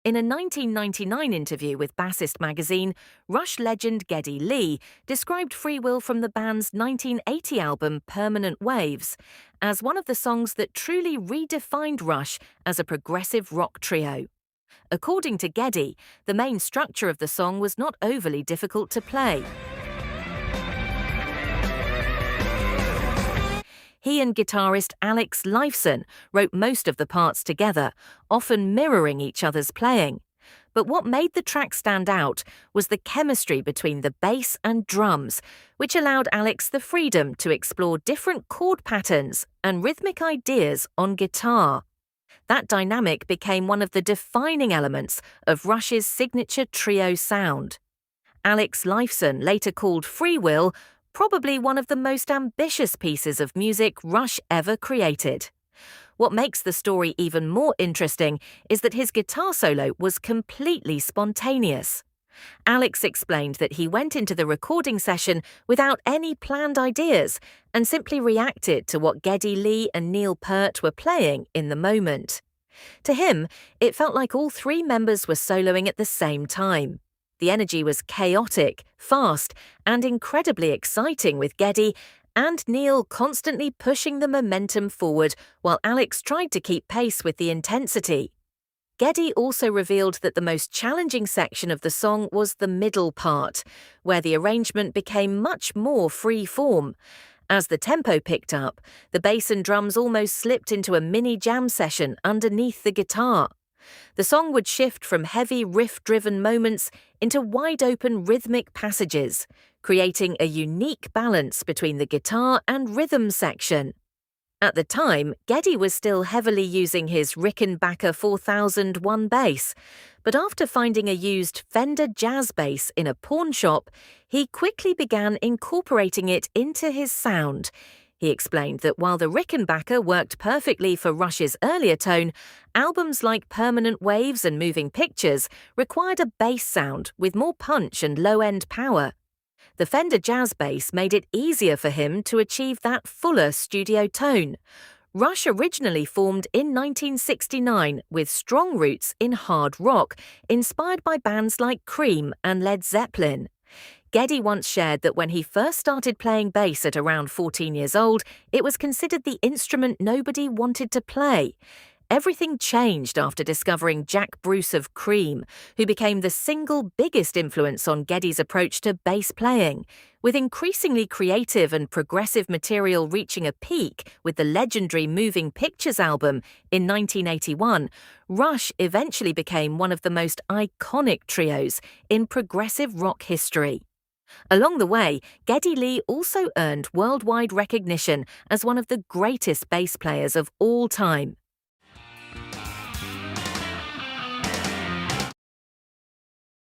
In a 1999 interview with Bassist magazine, Rush legend Geddy Lee described Freewill from the band's 1980 album Permanent Waves as one of the songs that truly redefined Rush as a progressive rock trio. According to Geddy, the main structure of the song was not overly difficult to play. He and guitarist Lifeson wrote most of the parts together, often mirroring each other's playing. But what made the track stand out was the chemistry between the bass and drums, which allowed Alex the freedom to explore different chord patterns and rhythmic ideas on guitar. That dynamic became one of the defining elements of Rush's signature trio sound. Lifeson later called Freewill probably one of the most ambitious pieces of music Rush ever created. What makes the story even more interesting is that his guitar solo was completely spontaneous. Alex explained that he went into the recording session without any planned ideas and simply reacted to what Geddy Lee and Neil Peart were playing in the moment. To him, it felt like all three members were soloing at the same time. The energy was chaotic, fast, and incredibly exciting, with Geddy and Neil constantly pushing the momentum forward while Alex tried to keep pace with the intensity. Geddy also revealed that the most challenging section of the song was the middle part, where the arrangement became much more free-form. As the tempo picked up, the bass and drums almost slipped into a mini jam session underneath the guitar. The song would shift from heavy riff-driven moments into wide-open rhythmic passages, creating a unique balance between the guitar and rhythm section. At the time, Geddy was still heavily using his Rickenbacker 4001 bass, but after finding a used Fender jazz bass in a pawn shop, he quickly began incorporating it into his sound. He explained that while the Rickenbacker worked perfectly for Rush's earlier tone, albums like Permanent Waves and Moving Pictures required a bass sound with more punch and low-end power. The Fender jazz bass made it easier for him to achieve that fuller studio tone. Rush originally formed in 1969 with strong roots in hard rock, inspired by bands like Cream and Led Zeppelin. Geddy once shared that when he first started playing bass at around 14 years old, it was considered the instrument nobody wanted to play. Everything changed after discovering Jack Bruce of Cream, who became the single biggest influence on Geddy's approach to bass playing. With increasingly creative and progressive material reaching a peak with the legendary Moving Pictures album in 1981, Rush eventually became one of the most iconic trios in progressive rock history. Along the way, Geddy Lee also earned worldwide recognition as one of the greatest bass players of all time.